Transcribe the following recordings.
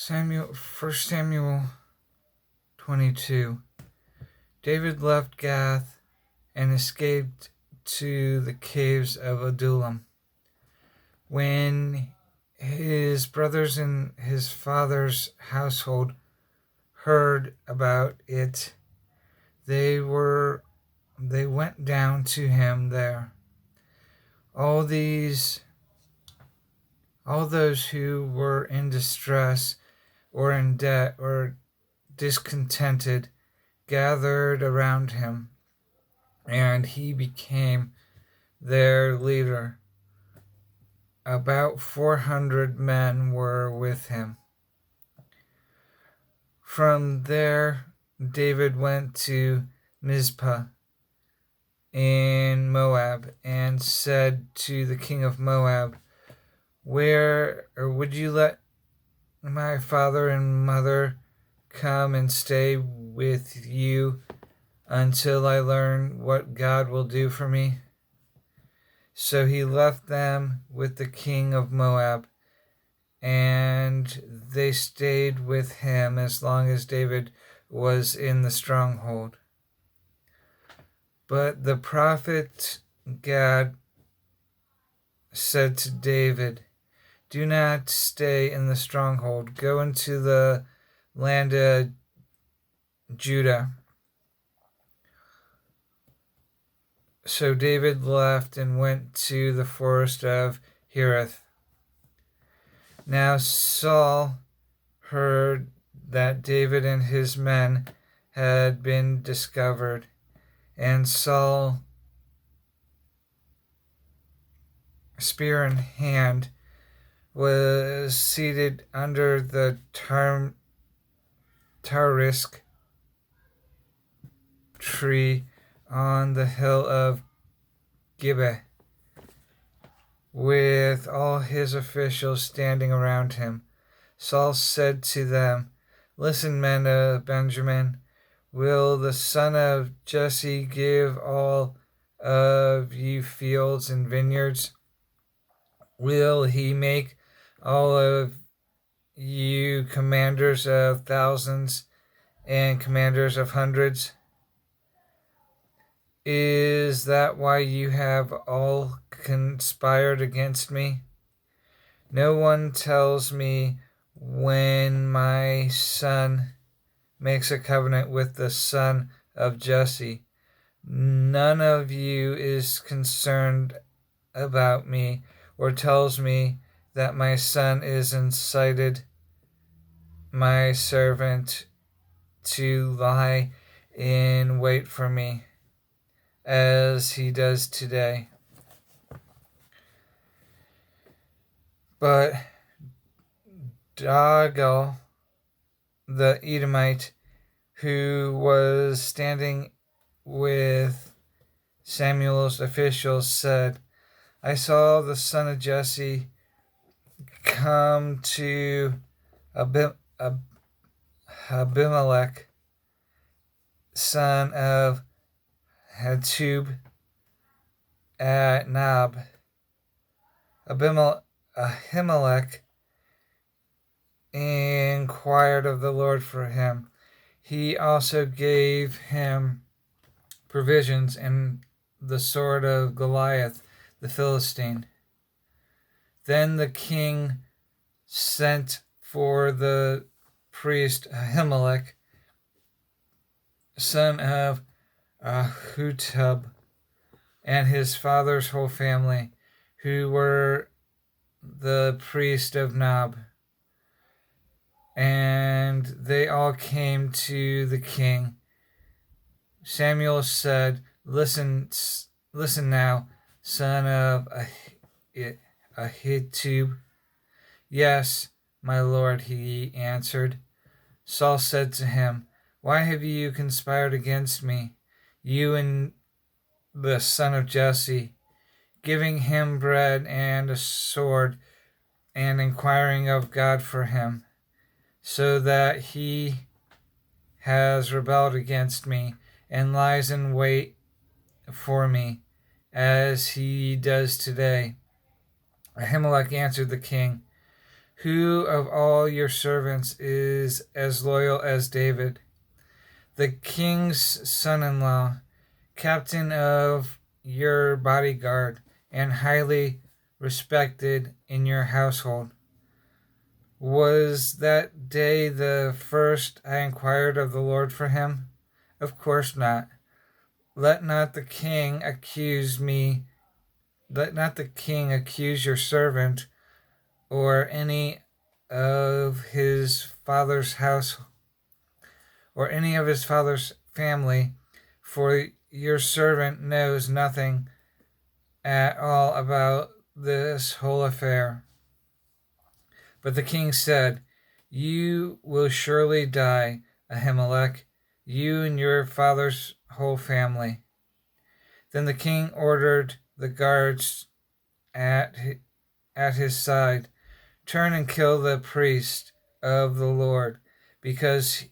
1 Samuel 22. David left Gath and escaped to the caves of Adullam. When his brothers and his father's household heard about it, they went down to him there. All those who were in distress or in debt or discontented gathered around him, and he became their leader. About 400 men were with him. From there, David went to Mizpah in Moab and said to the king of Moab, would you let my father and mother come and stay with you until I learn what God will do for me? So he left them with the king of Moab, and they stayed with him as long as David was in the stronghold. But the prophet Gad said to David, "Do not stay in the stronghold. Go into the land of Judah." So David left and went to the forest of Hereth. Now Saul heard that David and his men had been discovered, and Saul, spear in hand, was seated under the tamarisk tree on the hill of Gibeah, with all his officials standing around him. Saul said to them, "Listen, men of Benjamin, will the son of Jesse give all of you fields and vineyards? Will he make all of you commanders of thousands and commanders of hundreds? Is that why you have all conspired against me? No one tells me when my son makes a covenant with the son of Jesse. None of you is concerned about me or tells me that my son is incited my servant to lie in wait for me, as he does today." But Doeg, the Edomite, who was standing with Samuel's officials, said, "I saw the son of Jesse come to Abimelech, son of Hatub, at Nob. Ahimelech inquired of the Lord for him. He also gave him provisions and the sword of Goliath the Philistine." Then the king sent for the priest Ahimelech, son of Ahutub, and his father's whole family, who were the priest of Nob. And they all came to the king. Samuel said, Listen now, son of Ahitub." "Yes, my lord," he answered. Saul said to him, "Why have you conspired against me, you and the son of Jesse, giving him bread and a sword, and inquiring of God for him, so that he has rebelled against me and lies in wait for me, as he does today?" Ahimelech answered the king, Who of all your servants is as loyal as David, the king's son-in-law, captain of your bodyguard, and highly respected in your household? Was that day the first I inquired of the Lord for him? Of course not. Let not the king accuse your servant or any of his father's house or any of his father's family, for your servant knows nothing at all about this whole affair. But the king said, You will surely die, Ahimelech, you and your father's whole family. Then the king ordered the guards at his side, Turn and kill the priest of the Lord, because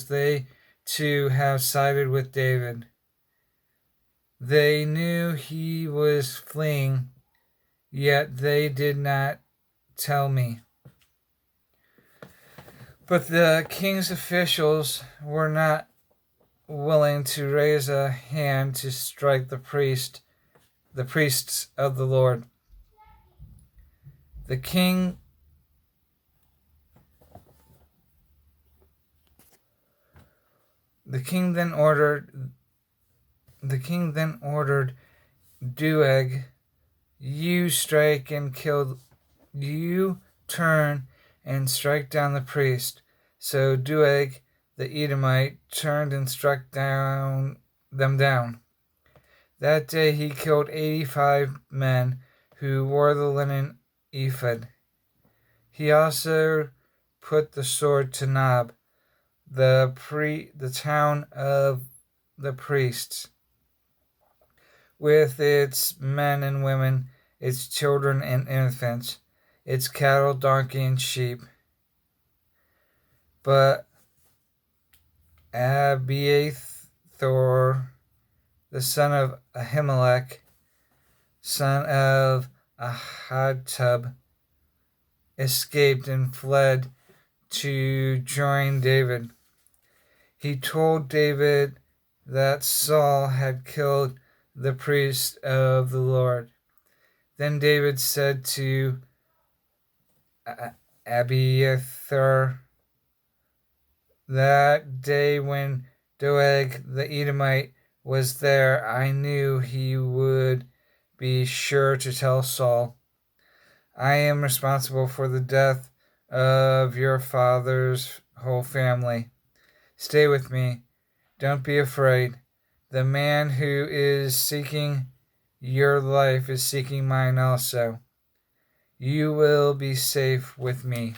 they too have sided with David. They knew he was fleeing, yet they did not tell me. But the king's officials were not willing to raise a hand to strike the priests of the Lord. The king then ordered Doeg, you turn and strike down the priest. So Doeg the Edomite turned and struck them down. That day he killed 85 men who wore the linen ephod. He also put the sword to Nob, the town of the priests, with its men and women, its children and infants, its cattle, donkey, and sheep. But Abiathar, the son of Ahimelech, son of Ahitub, escaped and fled to join David. He told David that Saul had killed the priest of the Lord. Then David said to Abiathar, that day when Doeg the Edomite was there, I knew he would be sure to tell Saul, I am responsible for the death of your father's whole family. Stay with me. Don't be afraid. The man who is seeking your life is seeking mine also. You will be safe with me.